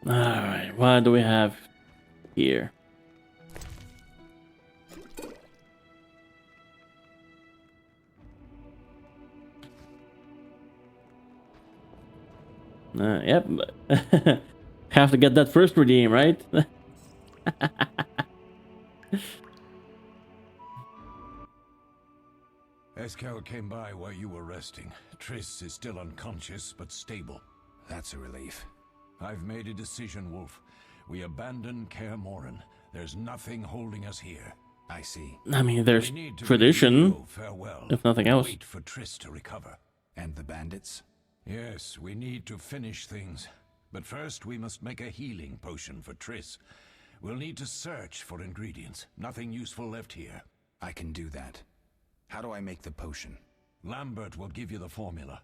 Alright, what do we have here? Yep. Have to get that first redeem, right? Eskel came by while you were resting. Triss is still unconscious, but stable. That's a relief. I've made a decision, Wolf. We abandon Kaer Morhen. There's nothing holding us here. I see. I mean, there's We need to tradition, bid you farewell. if nothing else. Wait for Triss to recover. And the bandits? Yes, we need to finish things. But first, we must make a healing potion for Triss. We'll need to search for ingredients. Nothing useful left here. I can do that. How do I make the potion? Lambert will give you the formula.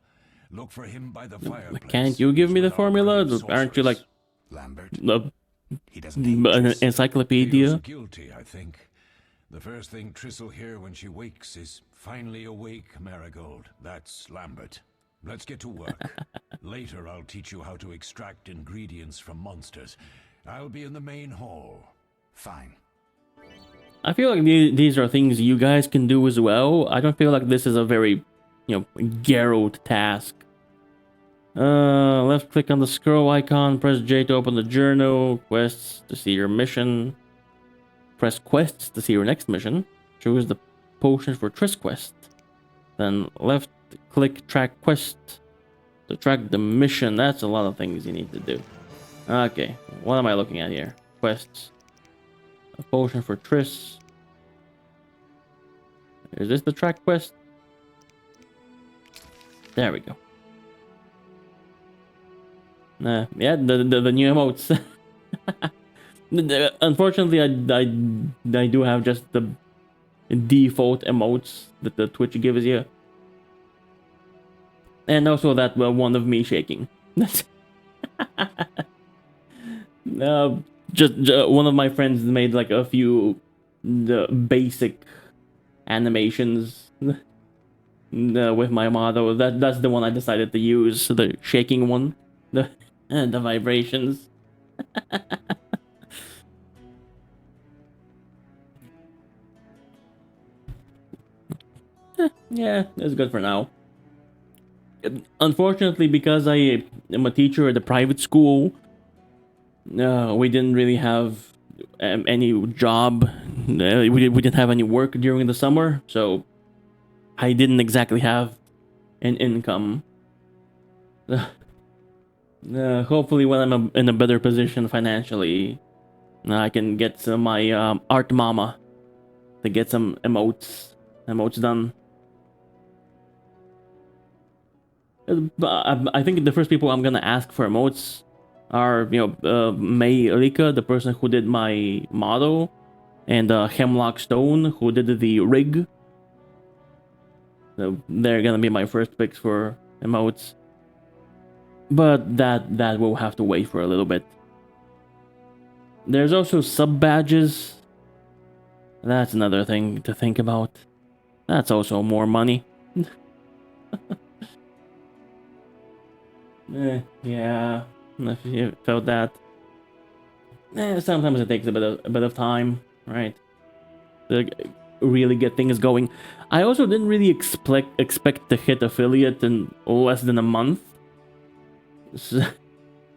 Look for him by the fireplace. Can't you give me the He's with our formula? brave Aren't you like sorceress. Lambert? He doesn't an Triss. He encyclopedia? was guilty, I think. The first thing Triss will hear when she wakes is, "Finally awake, Marigold." That's Lambert. Let's get to work. Later, I'll teach you how to extract ingredients from monsters. I'll be in the main hall. Fine. I feel like these are things you guys can do as well. I don't feel like this is a very, Geralt task. Left click on the scroll icon, press J to open the journal, quests to see your mission. Press quests to see your next mission. Choose the potion for Triss quest. Then left click track quest to track the mission. That's a lot of things you need to do. Okay, what am I looking at here? Quests. A potion for Triss. Is this the track quest? There we go. Yeah, the new emotes. Unfortunately, I do have just the default emotes that the Twitch gives you, and also that one of me shaking. Just one of my friends made like a few basic animations with my motto. That's the one I decided to use, the shaking one, the vibrations. Yeah, it's good for now. Unfortunately, because I am a teacher at a private school, we didn't really have any job. We didn't have any work during the summer, so I didn't exactly have an income. Hopefully, when I'm in a better position financially, I can get my art mama to get some emotes done. I think the first people I'm gonna ask for emotes are, May Rika, the person who did my model, and Hemlock Stone, who did the rig. So they're gonna be my first picks for emotes. But that will have to wait for a little bit. There's also sub badges. That's another thing to think about. That's also more money. Yeah, if you felt that. Sometimes it takes a bit of time, right, to really get things going. I also didn't really expect to hit affiliate in less than a month. So,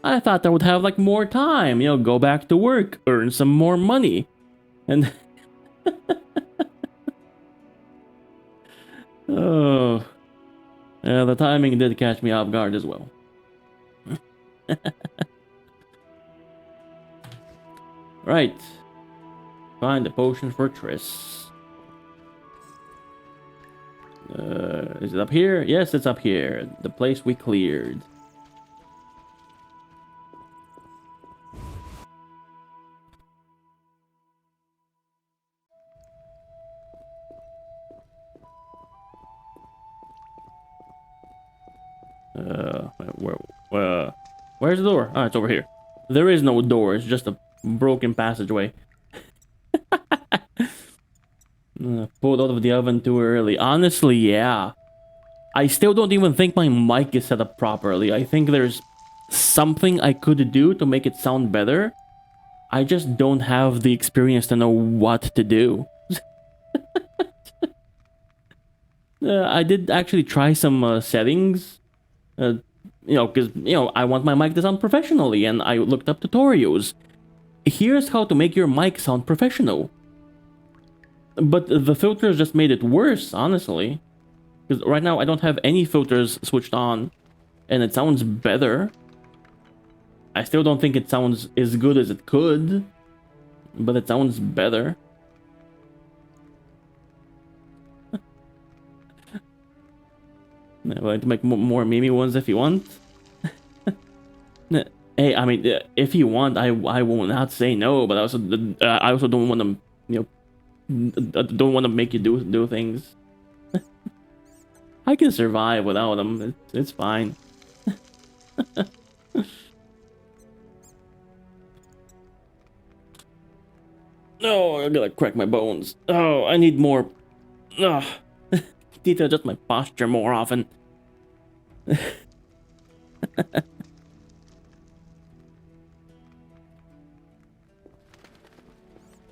I thought I would have like more time, go back to work, earn some more money, and oh, yeah, the timing did catch me off guard as well. Right. Find the potion for Triss. Is it up here? Yes, it's up here. The place we cleared. Where's the door? Ah, it's over here. There is no door. It's just a broken passageway. Pulled out of the oven too early. Honestly, yeah. I still don't even think my mic is set up properly. I think there's something I could do to make it sound better. I just don't have the experience to know what to do. I did actually try some settings, because I want my mic to sound professionally, and I looked up tutorials. Here's how to make your mic sound professional. But the filters just made it worse, honestly. Because right now I don't have any filters switched on, and it sounds better. I still don't think it sounds as good as it could, but it sounds better. I'd like to make more Mimi ones if you want. Hey, I mean, if you want, I will not say no, but I also don't want to, don't want to make you do things. I can survive without them. It's fine. Oh, I gotta crack my bones. Oh, I need more. Ugh. Need to adjust my posture more often.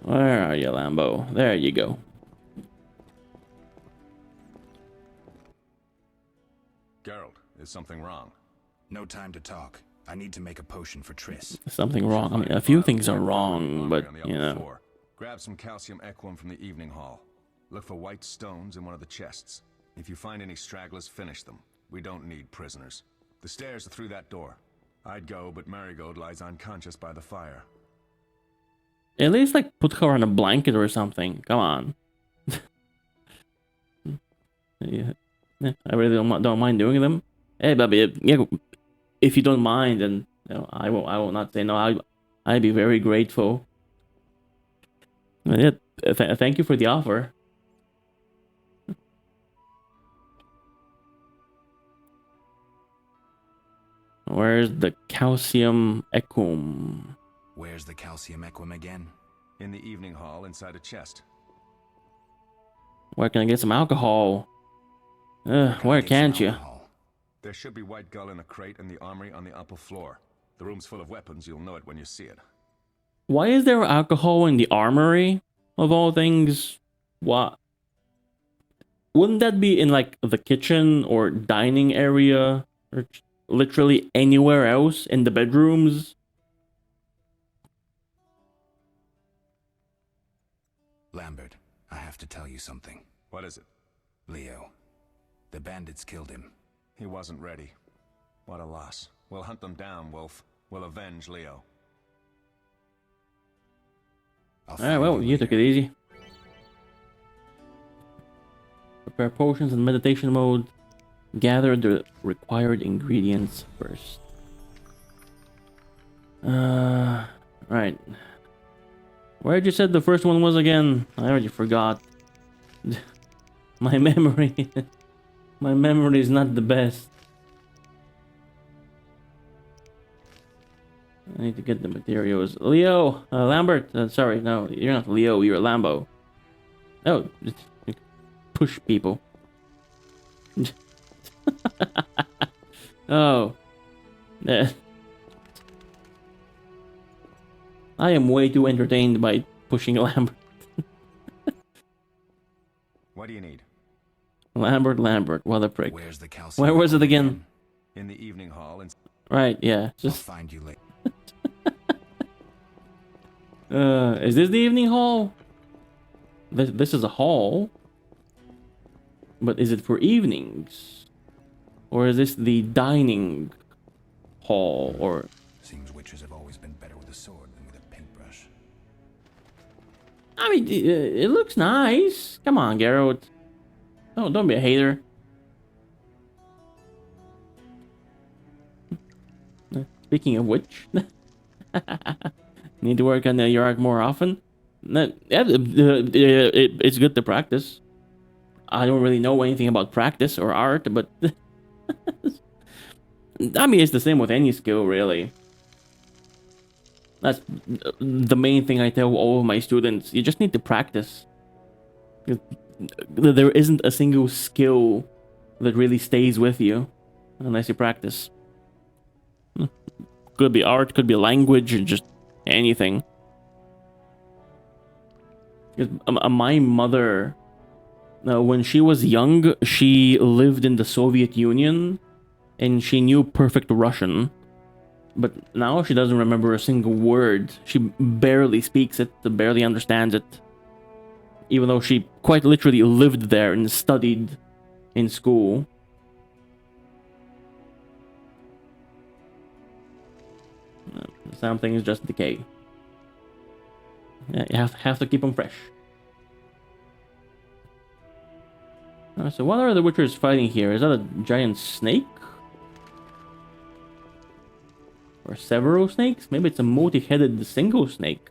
Where are you, Lambo? There you go. Geralt, is something wrong? No time to talk. I need to make a potion for Triss. Something wrong. I mean, a few things are wrong, but, you know. Grab some calcium equum from the evening hall. Look for white stones in one of the chests. If you find any stragglers, finish them. We don't need prisoners. The stairs are through that door. I'd go, but Marigold lies unconscious by the fire. At least, like, put her on a blanket or something. Come on. Yeah, I really don't mind doing them. Hey, baby, yeah, if you don't mind, then I will not say no. I'd be very grateful. Yeah, thank you for the offer. Where's the calcium equum? Where's the calcium equum again? In the evening hall inside a chest. Where can I get some alcohol? Where can't you? There should be white gull in a crate in the armory on the upper floor. The room's full of weapons. You'll know it when you see it. Why is there alcohol in the armory, of all things? What? Wouldn't that be in, like, the kitchen or dining area? Or literally anywhere else in the bedrooms? Lambert, I have to tell you something. What is it? Leo. The bandits killed him. He wasn't ready. What a loss. We'll hunt them down, Wolf. We'll avenge Leo. Alright, well, you took it easy. Prepare potions in meditation mode. Gather the required ingredients first. Right. Where'd you said the first one was again? I already forgot. My memory. My memory is not the best. I need to get the materials. Leo! Lambert! Sorry, no, you're not Leo, you're Lambo. Oh, push people. Oh. I am way too entertained by pushing Lambert. What do you need? Lambert, what a prick. Where's the calcium? Where was it again? In the evening hall. Right, yeah. I'll find you later. Is this the evening hall? This is a hall. But is it for evenings? Or is this the dining hall? Or Seems witches have always been better with a sword than with a paintbrush. I mean, it looks nice. Come on, Geralt. Oh, don't be a hater. Speaking of which, need to work on your art more often. It's good to practice. I don't really know anything about practice or art, but I mean, it's the same with any skill, really. That's the main thing I tell all of my students. You just need to practice. There isn't a single skill that really stays with you unless you practice. Could be art, could be language, just anything. My mother, when she was young, she lived in the Soviet Union, and she knew perfect Russian. But now she doesn't remember a single word. She barely speaks it, barely understands it. Even though she quite literally lived there and studied in school. Some things just decay. Yeah, you have to keep them fresh. So what are the Witchers fighting here? Is that a giant snake? Or several snakes? Maybe it's a multi-headed single snake.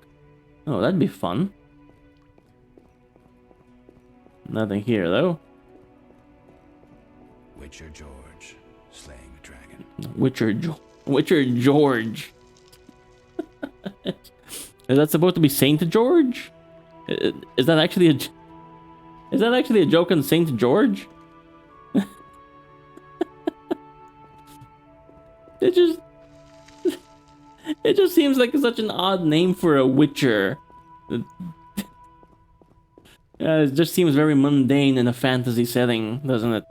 Oh, that'd be fun. Nothing here, though. Witcher George, slaying a dragon. Witcher George. Is that supposed to be Saint George? Is that actually a joke on Saint George? It just seems like such an odd name for a Witcher. It just seems very mundane in a fantasy setting, doesn't it?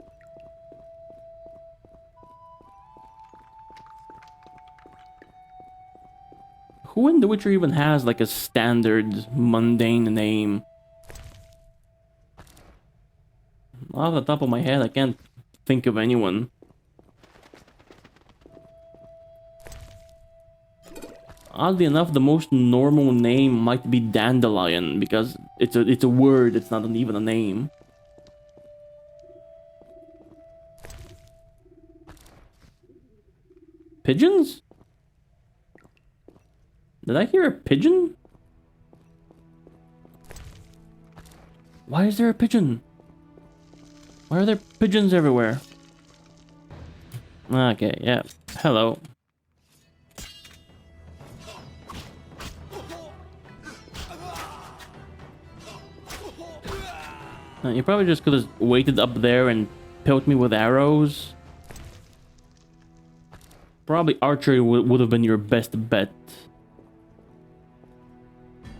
Who in The Witcher even has like a standard mundane name? Off the top of my head, I can't think of anyone. Oddly enough, the most normal name might be Dandelion, because it's a word, it's not even a name. Pigeons? Did I hear a pigeon? Why is there a pigeon? Why are there pigeons everywhere? Okay, yeah. Hello. You probably just could have waited up there and pelted me with arrows. Probably archery would have been your best bet.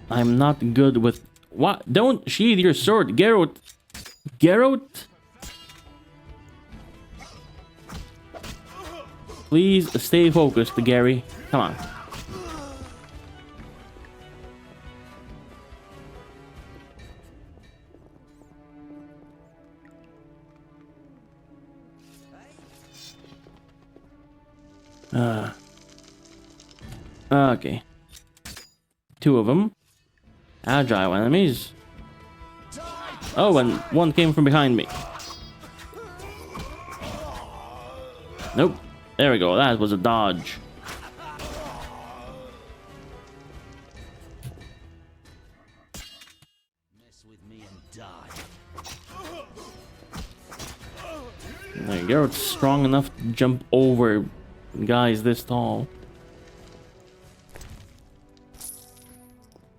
I'm not good with... What? Don't sheathe your sword, Geralt! Geralt? Please stay focused, Gary. Come on. Okay. Two of them. Agile enemies. Oh, and one came from behind me. Nope. There we go. That was a dodge. Mess with me and die. There you go. It's strong enough to jump over guys this tall.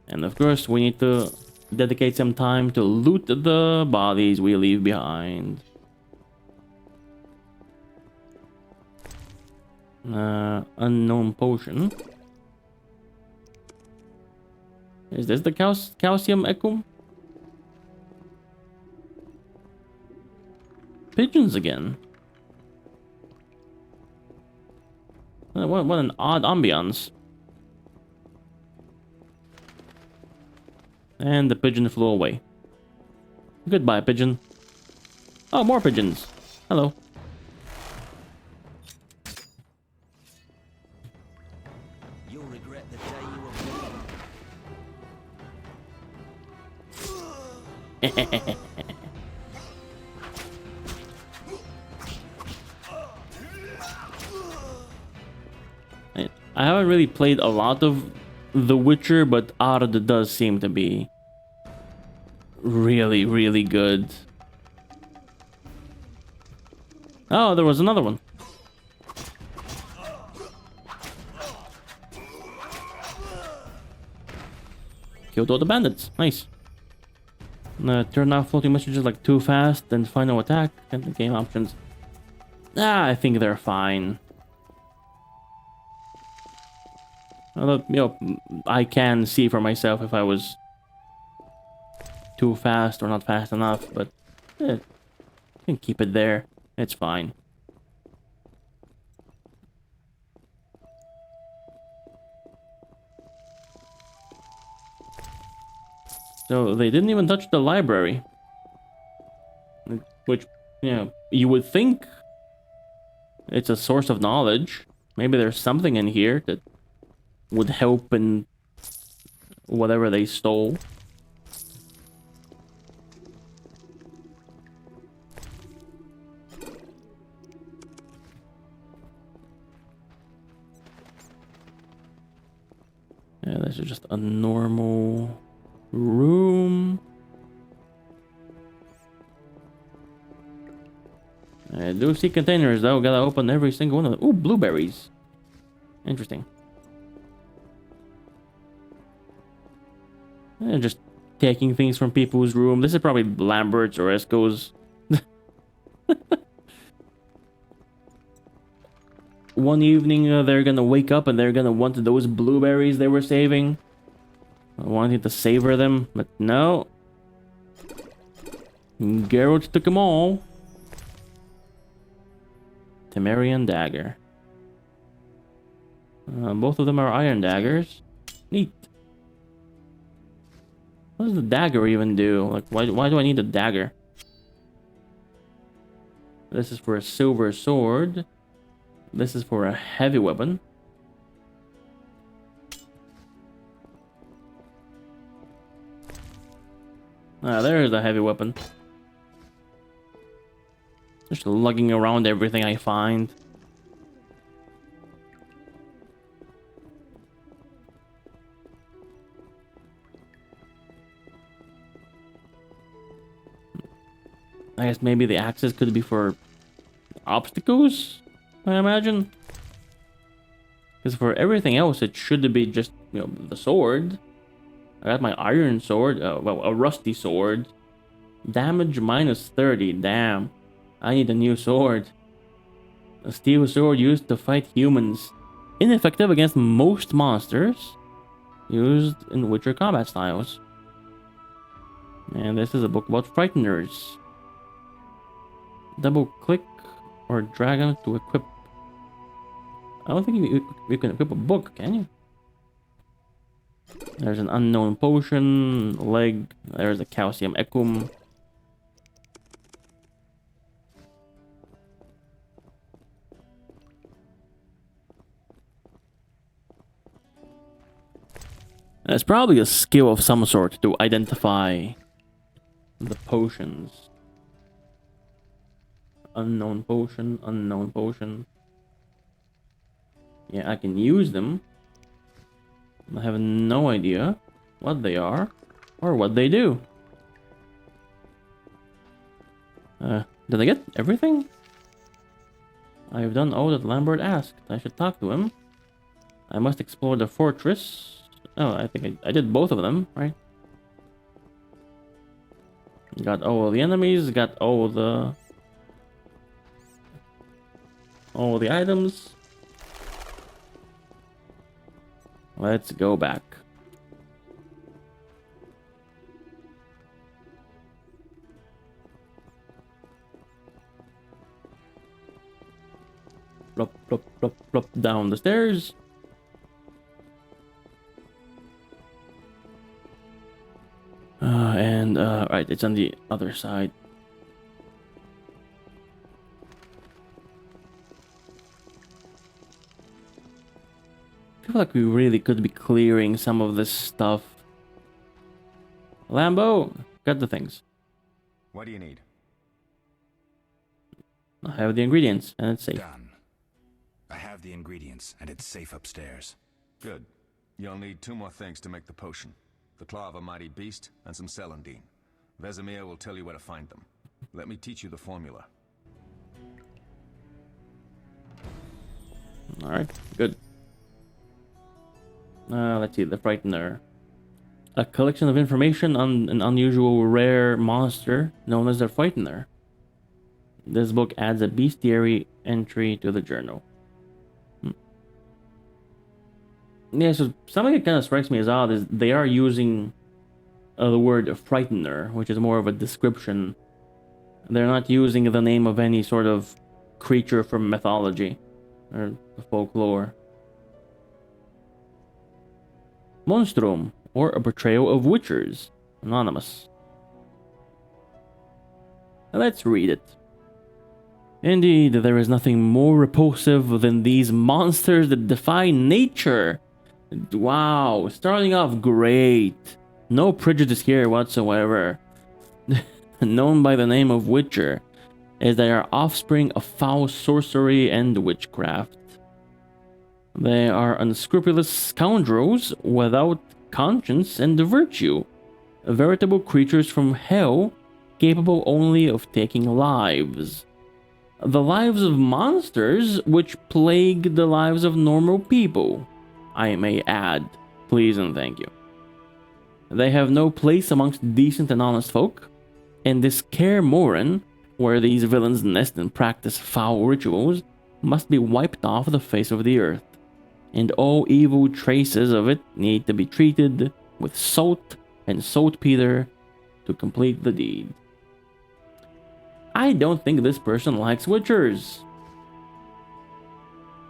And of course, we need to dedicate some time to loot the bodies we leave behind. Unknown potion. Is this the calcium echo? Pigeons again. What an odd ambiance. And the pigeon flew away. Goodbye, pigeon. Oh, more pigeons. Hello. You'll regret the day you were born. I haven't really played a lot of The Witcher, but Ard does seem to be really, really good. Oh, there was another one. Killed all the bandits. Nice. Turn off floating messages like too fast, then final attack, and the game options. I think they're fine. Although, you know, I can see for myself if I was too fast or not fast enough, but I can keep it there. It's fine. So they didn't even touch the library. Which, you know, you would think it's a source of knowledge. Maybe there's something in here that would help in whatever they stole. Yeah, this is just a normal room. I do see containers though. Gotta open every single one of them. Ooh, blueberries. Interesting. Just taking things from people's room. This is probably Lambert's or Esco's. One evening they're gonna wake up and they're gonna want those blueberries they were saving. Wanting to savor them, but no. Geralt took them all. Temerian dagger. Both of them are iron daggers. Neat. What does the dagger even do? Like, why do I need a dagger? This is for a silver sword. This is for a heavy weapon. Ah, there's a heavy weapon. Just lugging around everything I find. I guess maybe the axes could be for obstacles, I imagine. Because for everything else, it should be just, you know, the sword. I got my iron sword, well, a rusty sword. Damage minus 30, damn. I need a new sword. A steel sword used to fight humans. Ineffective against most monsters. Used in Witcher combat styles. And this is a book about frighteners. Double click or drag on it to equip. I don't think you can equip a book, can you? There's an unknown potion, leg. There's a calcium ecum. It's probably a skill of some sort to identify the potions. Unknown potion, unknown potion. Yeah, I can use them. I have no idea what they are or what they do. Did I get everything? I've done all that Lambert asked. I should talk to him. I must explore the fortress. Oh, I think I did both of them, right? Got all the enemies, got all the items. Let's go back. Plop, plop, plop, plop down the stairs. Right, it's on the other side. I feel like we really could be clearing some of this stuff. Lambo, got the things. What do you need? I have the ingredients, and it's safe. Done. I have the ingredients, and it's safe upstairs. Good. You'll need 2 more things to make the potion. The claw of a mighty beast, and some celandine. Vesemir will tell you where to find them. Let me teach you the formula. Alright, good. Let's see, the Frightener. A collection of information on an unusual rare monster known as the Frightener. This book adds a bestiary entry to the journal. Yeah, so something that kind of strikes me as odd is they are using the word frightener, which is more of a description. They're not using the name of any sort of creature from mythology or folklore. Monstrum, or a portrayal of witchers. Anonymous. Let's read it. Indeed, there is nothing more repulsive than these monsters that defy nature. Wow, starting off great. No prejudice here whatsoever. Known by the name of Witcher, as they are offspring of foul sorcery and witchcraft. They are unscrupulous scoundrels without conscience and virtue, veritable creatures from hell, capable only of taking lives. The lives of monsters which plague the lives of normal people, I may add, please and thank you. They have no place amongst decent and honest folk, and this Kaer Morhen, where these villains nest and practice foul rituals, must be wiped off the face of the earth, and all evil traces of it need to be treated with salt and saltpeter to complete the deed. I don't think this person likes witchers.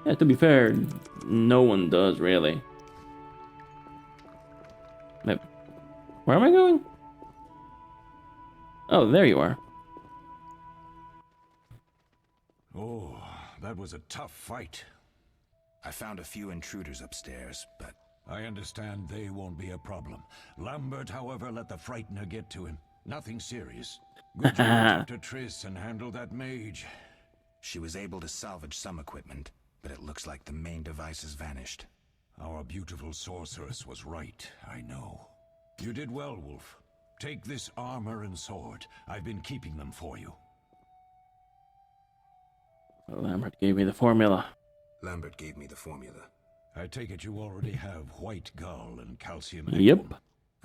Yeah, to be fair, no one does, really. Where am I going? Oh, there you are. Oh, that was a tough fight. I found a few intruders upstairs, but I understand they won't be a problem. Lambert, however, let the Frightener get to him. Nothing serious. Good job to Triss and handle that mage. she was able to salvage some equipment, but it looks like the main device has vanished. Our beautiful sorceress was right, I know. You did well, Wolf. Take this armor and sword. I've been keeping them for you. Lambert gave me the formula. Lambert gave me the formula. I take it you already have white gull and calcium. Yep.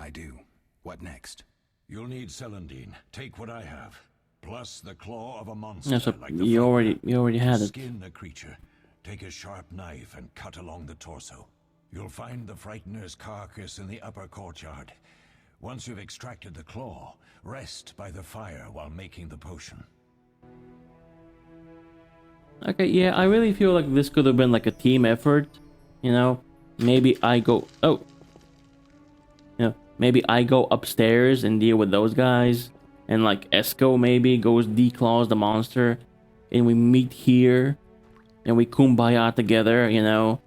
I do. What next? You'll need celandine. Take what I have. Plus the claw of a monster. Yeah, so like the you Frightener. already had it. Skin a creature. Take a sharp knife and cut along the torso. You'll find the Frightener's carcass in the upper courtyard. Once you've extracted the claw, rest by the fire while making the potion. Okay, yeah, I really feel like this could have been like a team effort. You know, maybe I go... Oh! You know, maybe I go upstairs and deal with those guys. And like Esco maybe goes declaws the monster. And we meet here. And we kumbaya together, you know.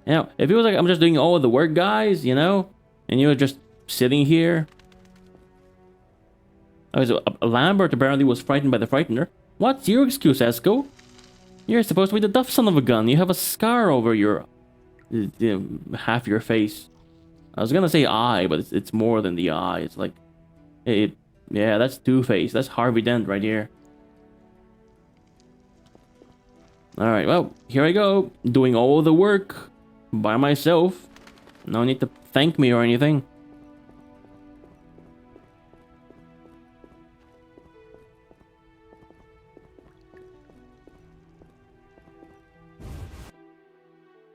You know, it feels like I'm just doing all of the work, guys, you know? And you're just sitting here. Oh, so Lambert apparently was frightened by the Frightener. What's your excuse, Esco? You're supposed to be the tough son of a gun. You have a scar over your... half your face. I was gonna say eye, but it's more than the eye. It's like... yeah, that's Two-Face. That's Harvey Dent right here. Alright, well, here I go. Doing all the work by myself. No need to thank me or anything.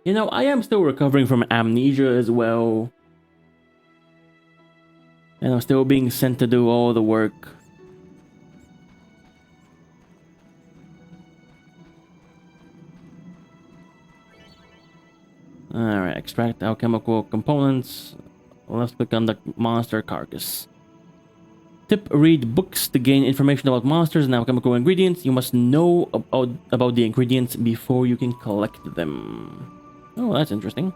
You know, I am still recovering from amnesia as well. And I'm still being sent to do all the work. Alright, extract alchemical components. Let's click on the monster carcass. Tip, read books to gain information about monsters and alchemical ingredients. You must know about the ingredients before you can collect them. Oh, that's interesting.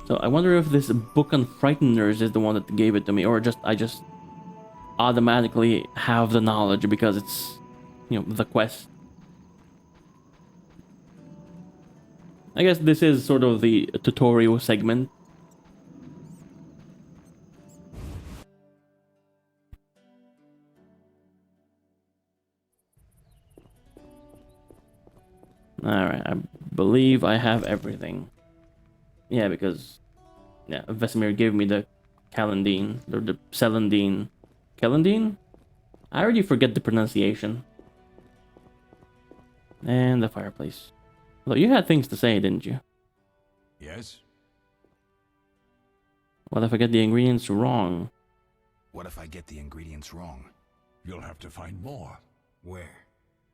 So I wonder if this book on Frighteners is the one that gave it to me, or I just automatically have the knowledge because it's, you know, the quest. I guess this is sort of the tutorial segment. Alright, I believe I have everything. Yeah, because... yeah, Vesemir gave me the Calandine, or the Celandine. Calandine? I already forget the pronunciation. And the fireplace. Although you had things to say, didn't you? Yes? What if I get the ingredients wrong? What if I get the ingredients wrong? You'll have to find more. Where?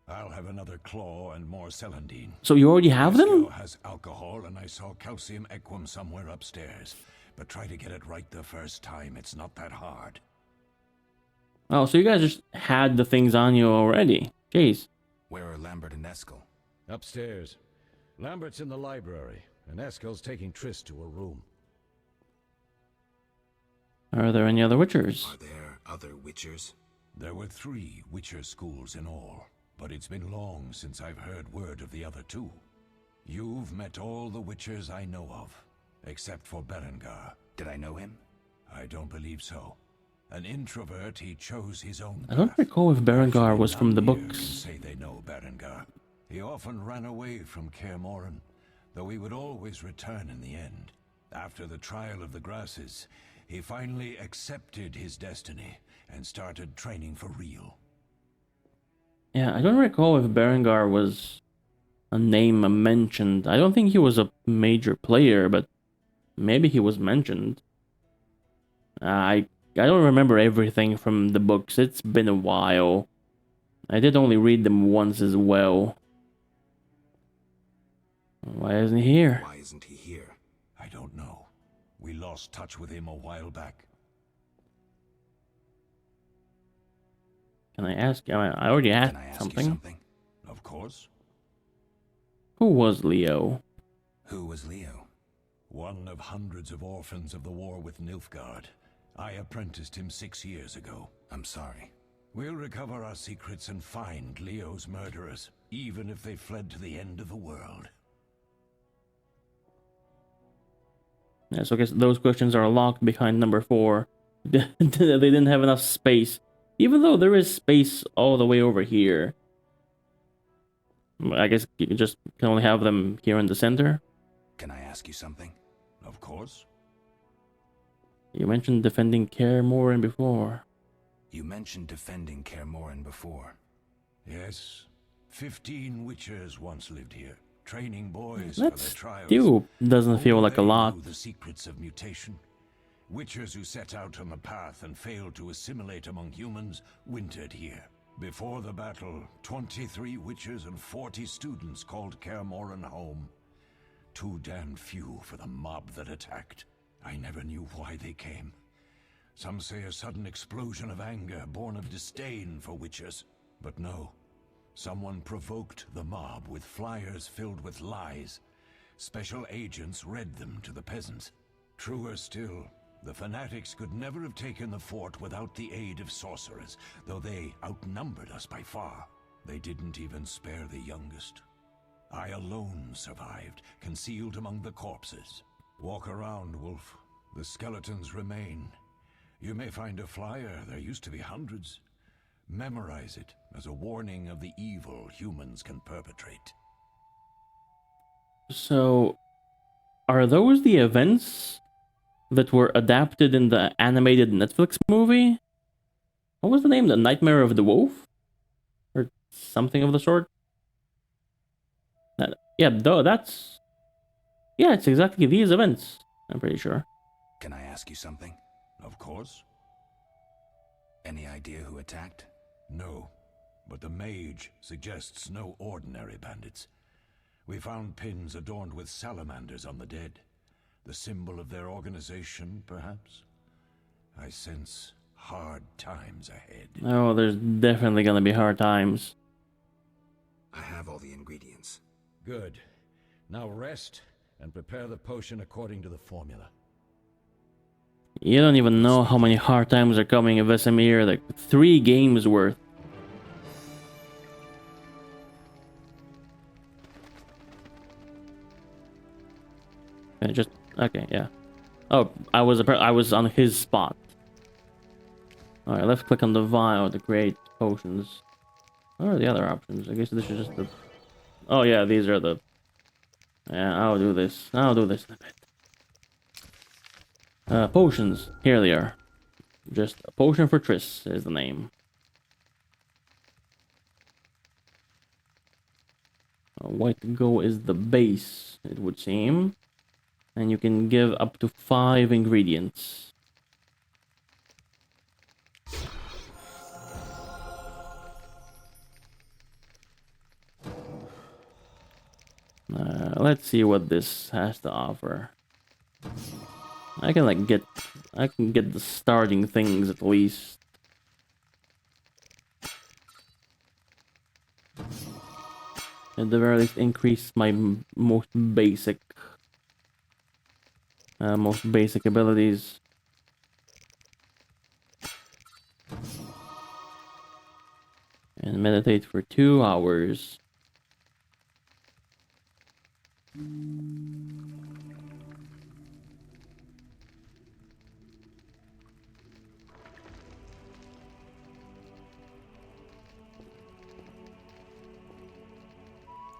I'll have another claw and more celandine. So you already have them? Esco has alcohol, and I saw calcium equum somewhere upstairs. But try to get it right the first time. It's not that hard. Oh, so you guys just had the things on you already. Jeez. Where are Lambert and Eskel? Upstairs. Lambert's in the library, and Eskel's taking Triss to a room. Are there any other witchers? Are there other witchers? There were 3 witcher schools in all, but it's been long since I've heard word of the other 2. You've met all the witchers I know of, except for Berengar. Did I know him? I don't believe so. An introvert, he chose his own I don't path. recall if Berengar Actually, was from the none here books. can say they know Berengar. He often ran away from Kaer Morhen, though he would always return in the end. After the trial of the grasses, he finally accepted his destiny and started training for real. Yeah, I don't recall if Berengar was a name mentioned. I don't think he was a major player, but maybe he was mentioned. I don't remember everything from the books. It's been a while. I did only read them once as well. Why isn't he here? Why isn't he here? I don't know. We lost touch with him a while back. Can I ask? I already asked Can I ask something. you something? Of course. Who was Leo? Who was Leo? One of hundreds of orphans of the war with Nilfgaard. I apprenticed him 6 years ago. I'm sorry. We'll recover our secrets and find Leo's murderers, even if they fled to the end of the world. Yeah, so I guess those questions are locked behind number 4. They didn't have enough space. Even though there is space all the way over here. I guess you just can only have them here in the center. Can I ask you something? Of course. You mentioned defending Kaer Morhen before. You mentioned defending Kaer Morhen before. Yes. 15 witchers once lived here, training boys That for their trials. still doesn't feel Only like a they lot. knew the secrets of mutation. Witchers who set out on the path and failed to assimilate among humans wintered here. Before the battle, 23 witchers and 40 students called Kaer Morhen home. Too damn few for the mob that attacked. I never knew why they came. Some say a sudden explosion of anger born of disdain for witchers. But no. Someone provoked the mob with flyers filled with lies. Special agents read them to the peasants. Truer still, the fanatics could never have taken the fort without the aid of sorcerers, though they outnumbered us by far. They didn't even spare the youngest. I alone survived, concealed among the corpses. Walk around, Wolf. The skeletons remain. You may find a flyer, there used to be hundreds. Memorize it as a warning of the evil humans can perpetrate. So, are those the events that were adapted in the animated Netflix movie? What was the name? The Nightmare of the Wolf? Or something of the sort? Yeah, that's... Yeah, it's exactly these events, I'm pretty sure. Can I ask you something? Of course. Any idea who attacked? No, but the mage suggests no ordinary bandits. We found pins adorned with salamanders on the dead. The symbol of their organization, perhaps? I sense hard times ahead. Oh, there's definitely gonna be hard times. I have all the ingredients. Good. Now rest and prepare the potion according to the formula. You don't even know how many hard times are coming in Vesemir, like 3 games worth. Okay, yeah. Oh, I was on his spot. All right, let's click on the vial to create potions. What are the other options? I guess this is just the. Oh yeah, these are the. Yeah, I'll do this. I'll do this in a bit. Potions. Here they are. Just a potion for Triss is the name. white go is the base, it would seem. And you can give up to 5 ingredients. Let's see what this has to offer. I can get the starting things at least. At the very least, increase my most basic abilities. And meditate for 2 hours.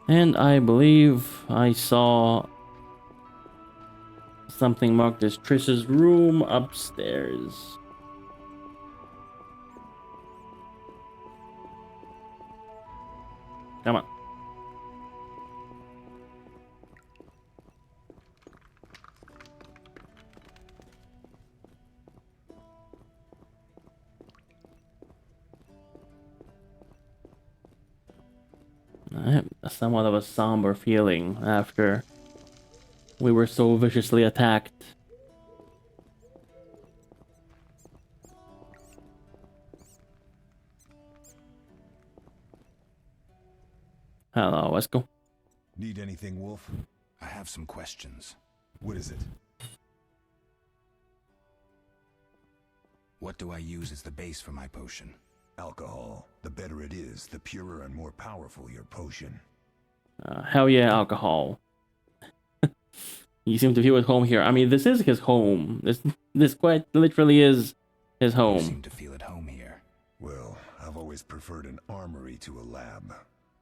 And I believe I saw something marked as Trish's room upstairs. Come on. I have somewhat of a somber feeling after we were so viciously attacked. Hello, let's go. Need anything, Wolf? I have some questions. What is it? What do I use as the base for my potion? Alcohol. The better it is, the purer and more powerful your potion. Hell yeah, alcohol. You seem to feel at home here. I mean, this is his home. This quite literally is his You home. seem to feel at home here. Well, I've always preferred an armory to a lab.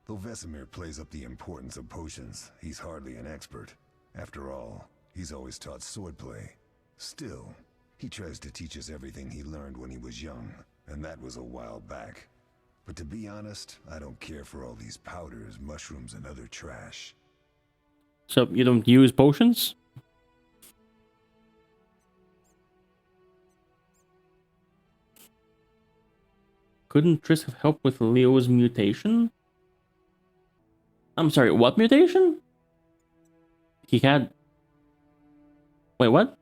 Though Vesemir plays up the importance of potions, he's hardly an expert. After all, he's always taught swordplay. Still, he tries to teach us everything he learned when he was young, and that was a while back. But to be honest, I don't care for all these powders, mushrooms, and other trash. So you don't use potions? Couldn't Triss have helped with Leo's mutation? I'm sorry, what mutation? He had... Wait, what?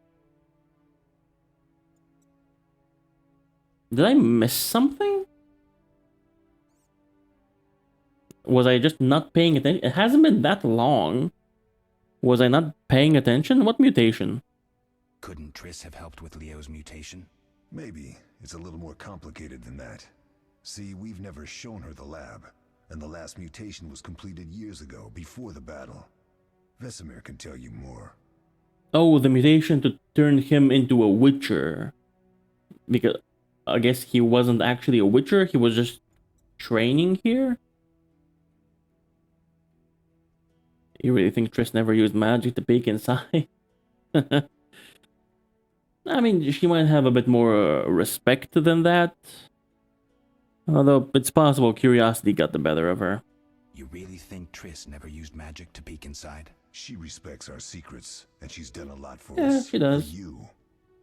Did I miss something? Was I just not paying attention? It hasn't been that long. Was I not paying attention? What mutation? Couldn't Triss have helped with Leo's mutation? Maybe. It's a little more complicated than that. See, we've never shown her the lab, and the last mutation was completed years ago, before the battle. Vesemir can tell you more. Oh, the mutation to turn him into a witcher. Because I guess he wasn't actually a witcher, he was just training here? You really think Triss never used magic to peek inside? I mean, she might have a bit more respect than that. Although, it's possible curiosity got the better of her. You really think Triss never used magic to peek inside? She respects our secrets, and she's done a lot for Yeah, us. she does. For you.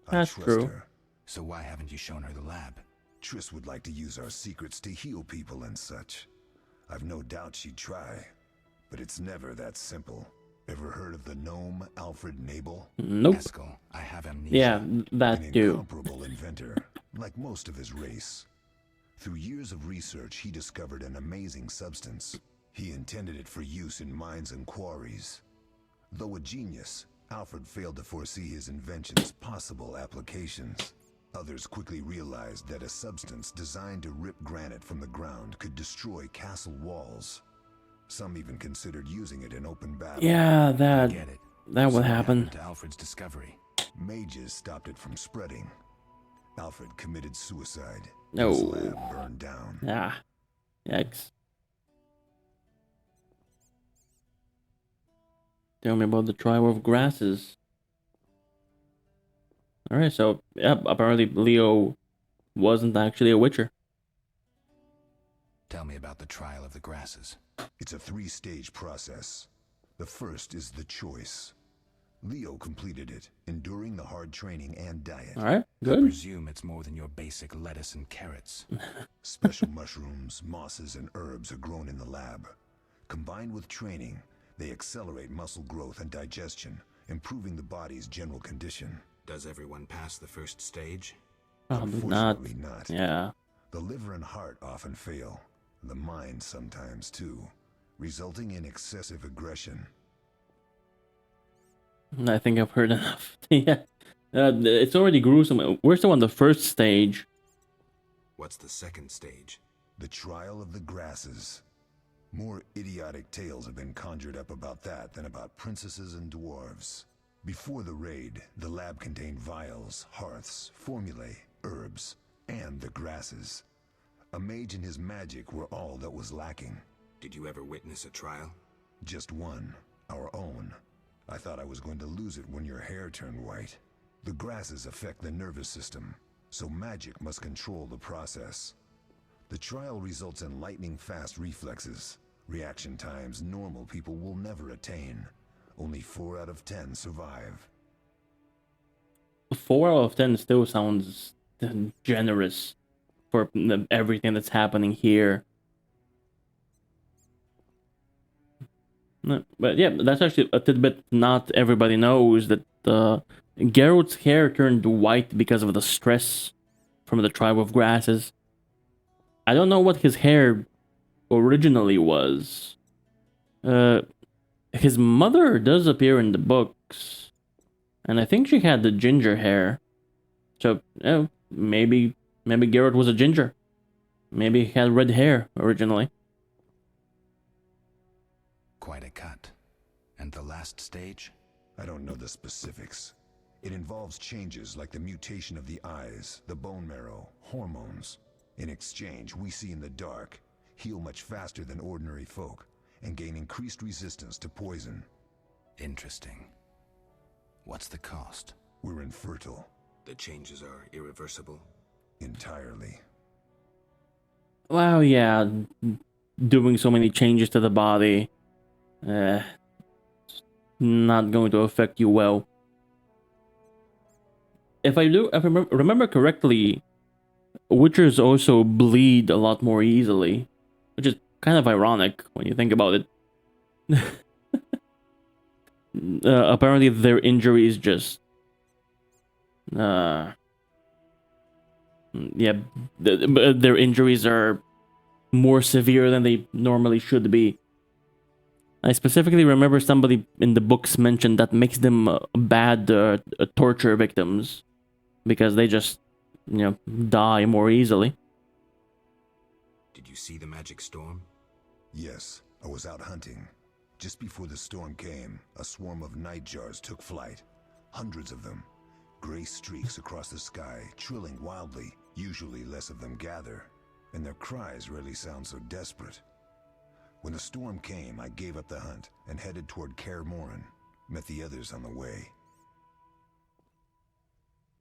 That's I trust true. her. So why haven't you shown her the lab? Triss would like to use our secrets to heal people and such. I've no doubt she'd try, but it's never that simple. Ever heard of the gnome Alfred Nabel? Nope. Eskel, I have amnesia. Yeah, that An too. incomparable inventor, like most of his race. Through years of research, he discovered an amazing substance. He intended it for use in mines and quarries. Though a genius, Alfred failed to foresee his invention's possible applications. Others quickly realized that a substance designed to rip granite from the ground could destroy castle walls. Some even considered using it in open battle. Yeah, I that get it. would So what happen. happened to Alfred's discovery? Mages stopped it from spreading. Alfred committed suicide. No. His lab burned down. Ah, yikes. Tell me about the tribe of grasses. Alright, so, yep, apparently Leo wasn't actually a witcher. Tell me about the trial of the grasses. It's a 3-stage process. The first is the choice. Leo completed it, enduring the hard training and diet. All right, I good. presume it's more than your basic lettuce and carrots. Special mushrooms, mosses, and herbs are grown in the lab. Combined with training, they accelerate muscle growth and digestion, improving the body's general condition. Does everyone pass the first stage? Probably not. Unfortunately not. Yeah. The liver and heart often fail. The mind sometimes too, resulting in excessive aggression. I think I've heard enough. Yeah. It's already gruesome. We're still on the first stage. What's the second stage? The trial of the grasses. More idiotic tales have been conjured up about that than about princesses and dwarves. Before the raid, the lab contained vials, hearths, formulae, herbs, and the grasses. A mage and his magic were all that was lacking. Did you ever witness a trial? Just one, our own. I thought I was going to lose it when your hair turned white. The grasses affect the nervous system, so magic must control the process. The trial results in lightning-fast reflexes, reaction times normal people will never attain. Only 4 out of 10 survive. 4 out of 10 still sounds generous for everything that's happening here. No, but yeah, that's actually a tidbit not everybody knows, that Geralt's hair turned white because of the stress from the tribe of grasses. I don't know what his hair originally was. His mother does appear in the books, and I think she had the ginger hair. So, maybe Geralt was a ginger. Maybe he had red hair originally. Quite a cut. And the last stage? I don't know the specifics. It involves changes like the mutation of the eyes, the bone marrow, hormones. In exchange, we see in the dark, heal much faster than ordinary folk, and gain increased resistance to poison. Interesting. What's the cost? We're infertile. The changes are irreversible? Entirely. Well, yeah, doing so many changes to the body, not going to affect you well. If I remember correctly, witchers also bleed a lot more easily, which is kind of ironic when you think about it. Apparently their injuries just their injuries are more severe than they normally should be. I specifically remember somebody in the books mentioned that makes them bad torture victims, because they just, die more easily. Did you see the magic storm? Yes, I was out hunting. Just before the storm came, a swarm of nightjars took flight. Hundreds of them. Gray streaks across the sky, trilling wildly. Usually less of them gather, and their cries rarely sound so desperate. When the storm came, I gave up the hunt and headed toward Kaer Morhen. Met the others on the way.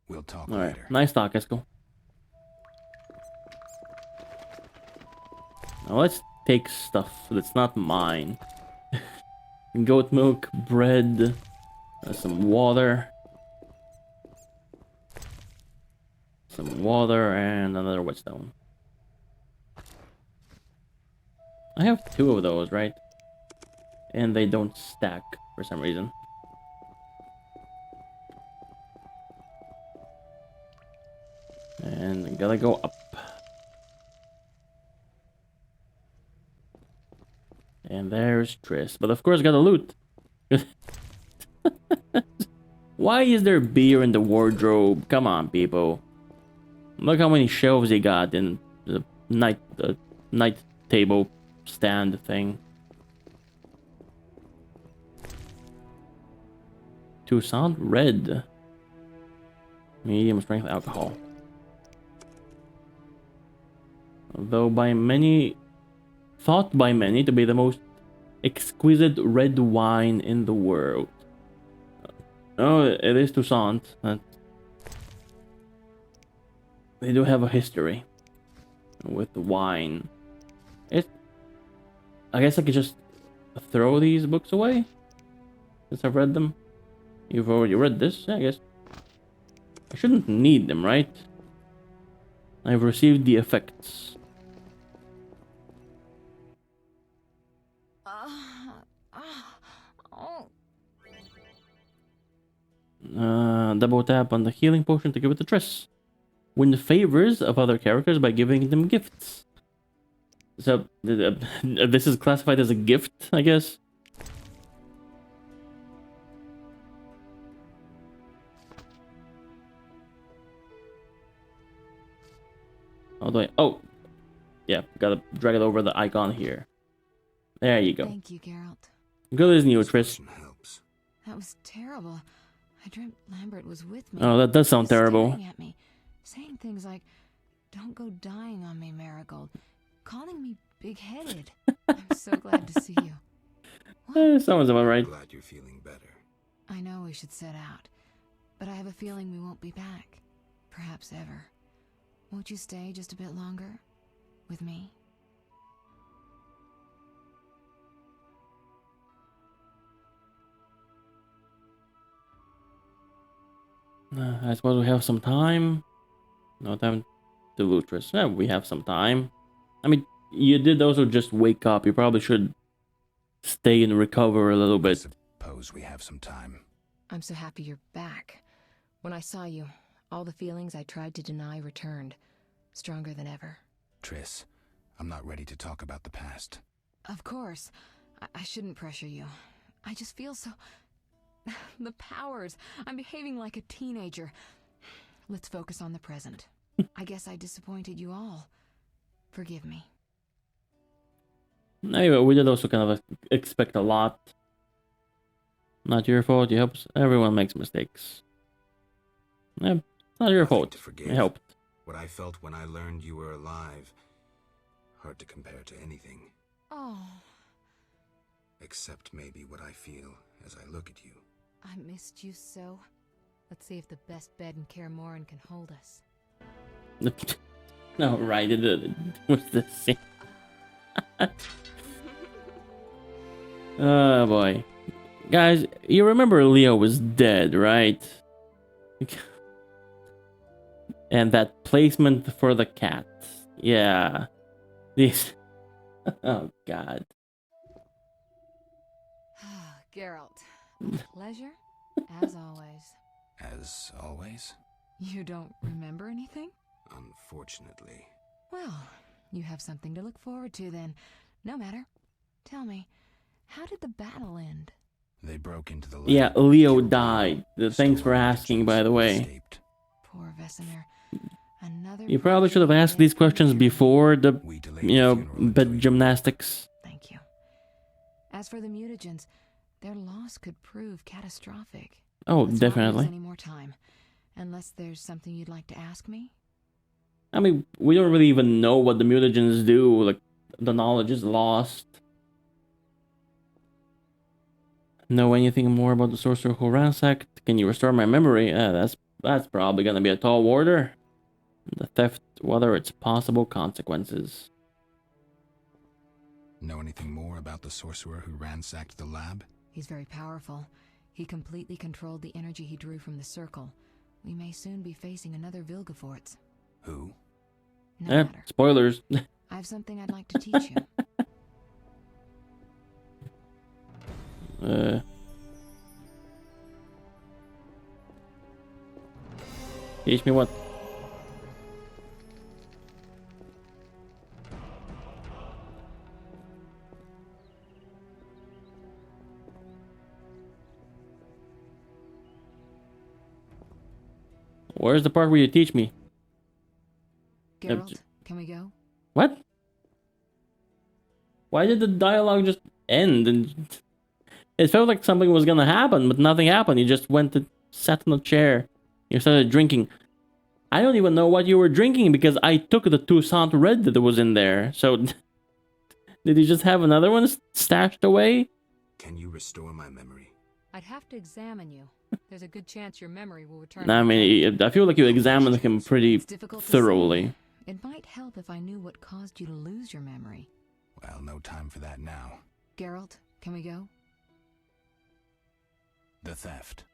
We'll talk All right, later. nice talk, Esco. Now let's take stuff that's not mine. Goat milk, bread, some water. Some water and another whetstone. I have 2 of those, right? And they don't stack for some reason. And I gotta go up. And there's Triss. But of course, gotta loot. Why is there beer in the wardrobe? Come on, people. Look how many shelves he got in the night table stand thing. Toussaint Red. Medium strength alcohol. Though thought by many to be the most exquisite red wine in the world. Oh, it is Toussaint. They do have a history with the wine. It. I guess I could just throw these books away since I've read them. You've already read this, yeah, I guess. I shouldn't need them, right? I've received the effects. Double tap on the healing potion to give it to Triss. Win the favors of other characters by giving them gifts. So, this is classified as a gift, I guess. How do I... Oh! Yeah, gotta drag it over the icon here. There you go. Thank you, Geralt. Good as new, Triss. Helps. That was terrible. I dreamt Lambert was with me. Oh, that does sound terrible. Staring at me, saying things like, "Don't go dying on me, Marigold," calling me big-headed. I'm so glad to see you. Sounds about right. Glad you're feeling better. I know we should set out, but I have a feeling we won't be back. Perhaps ever. Won't you stay just a bit longer? With me? I suppose we have some time. No time to loot, Triss. Yeah, we have some time. I mean, you did also just wake up. You probably should stay and recover a little bit. Suppose we have some time. I'm so happy you're back. When I saw you, all the feelings I tried to deny returned, stronger than ever. Triss, I'm not ready to talk about the past. Of course. I shouldn't pressure you. I just feel so... The powers. I'm behaving like a teenager. Let's focus on the present. I guess I disappointed you all. Forgive me. Anyway, we did also kind of expect a lot. Not your fault. You help. Everyone makes mistakes. Yeah, it's not your Nothing fault. to forgive. It helped. What I felt when I learned you were alive, hard to compare to anything. Oh, Except maybe what I feel as I look at you. I missed you so. Let's see if the best bed in Kaer Morhen can hold us. No, right. It was the same. Oh boy, guys, you remember Leo was dead, right? And that placement for the cat. Yeah. These. Oh god. Geralt, pleasure, as always. As always? You don't remember anything? Unfortunately. Well, you have something to look forward to then. No matter. Tell me, how did the battle end? They broke into the lab. Yeah, Leo killed died. Leo, Thanks for stole asking, engines, by the way. escaped. Poor Vesemir. Another You probably should have asked these questions before the, We delayed you know, the funeral until bed you- gymnastics. Thank you. As for the mutagens, their loss could prove catastrophic. Oh, Let's not lose definitely. any more time. Unless there's something you'd like to ask me? I mean, we don't really even know what the mutagens do. Like, the knowledge is lost. Know anything more about the sorcerer who ransacked? Can you restore my memory? That's probably gonna be a tall order. The theft, whether it's possible consequences. Know anything more about the sorcerer who ransacked the lab? He's very powerful. He completely controlled the energy he drew from the circle. We may soon be facing another Vilgefortz. Who? No matter. Spoilers. I have something I'd like to teach you. Teach me what? Where's the part where you teach me? Geralt, can we go? What? Why did the dialogue just end? And it felt like something was gonna happen, but nothing happened. You just went and sat in a chair. You started drinking. I don't even know what you were drinking because I took the Toussaint Red that was in there. So, did you just have another one stashed away? Can you restore my memory? I'd have to examine you. There's a good chance your memory will return. I mean, I feel like you examined him pretty It's difficult to thoroughly. say. It might help if I knew what caused you to lose your memory. Well, no time for that now. Geralt, can we go? The theft.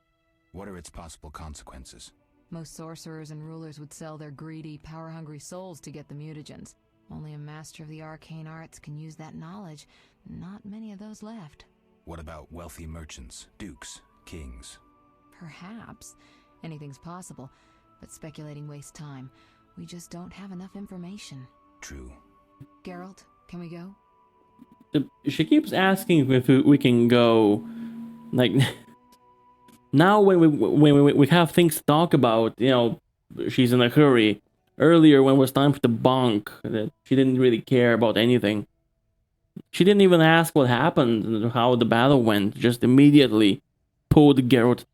What are its possible consequences? Most sorcerers and rulers would sell their greedy, power-hungry souls to get the mutagens. Only a master of the arcane arts can use that knowledge. Not many of those left. What about wealthy merchants, dukes, kings? Perhaps. Anything's possible, but speculating wastes time. We just don't have enough information. True. Geralt, can we go? She keeps asking if we can go. Like, now when we have things to talk about, you know, she's in a hurry. Earlier, when it was time for the bonk, that she didn't really care about anything. She didn't even ask what happened and how the battle went. Just immediately pulled Geralt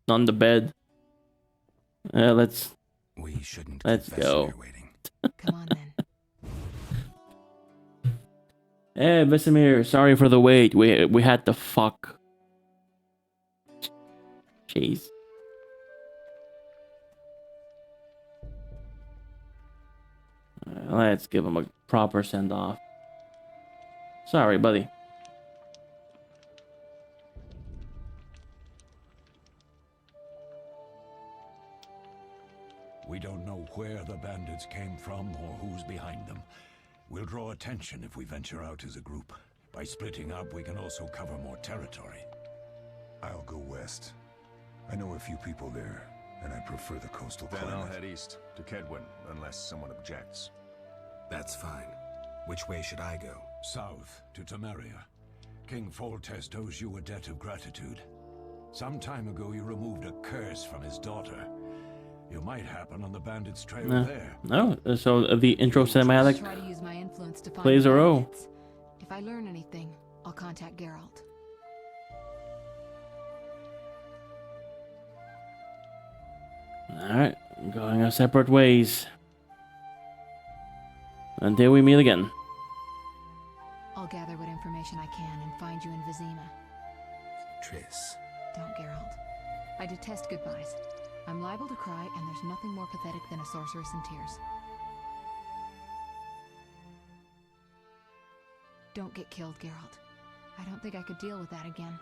on the bed. Let's We shouldn't Let's confess go. here waiting. Come on then. Hey, Vesemir, sorry for the wait. We had to fuck. Jeez. Let's give him a proper send-off. Sorry, buddy. We don't know where the bandits came from or who's behind them. We'll draw attention if we venture out as a group. By splitting up, we can also cover more territory. I'll go west. I know a few people there, and I prefer the coastal Then I'll climate. head east to Kedwin, unless someone objects. That's fine. Which way should I go? South to Temeria. King Foltest owes you a debt of gratitude. Some time ago, you removed a curse from his daughter. You might happen on the bandits' trail there. No, so the intro cinematic Try to use my influence to find plays a role. bandits. If I learn anything, I'll contact Geralt. Alright, going our separate ways. Until we meet again. I'll gather what information I can and find you in Vizima. Triss. Don't, Geralt. I detest goodbyes. I'm liable to cry, and there's nothing more pathetic than a sorceress in tears. Don't get killed, Geralt. I don't think I could deal with that again.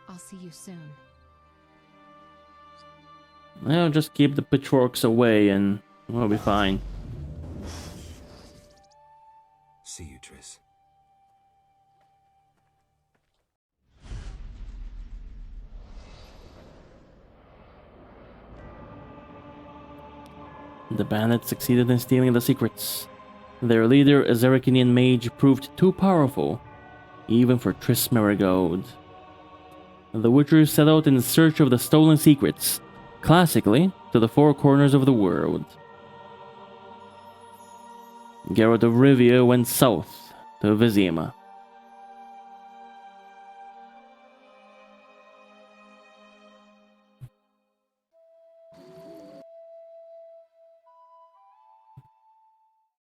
I'll see you soon. Well, just keep the pitchforks away and we'll be fine. See you, Triss. The bandits succeeded in stealing the secrets. Their leader, a Zerikinian mage, proved too powerful, even for Triss Merigold. The Witchers set out in search of the stolen secrets, classically to the four corners of the world. Geralt of Rivia went south to Vizima.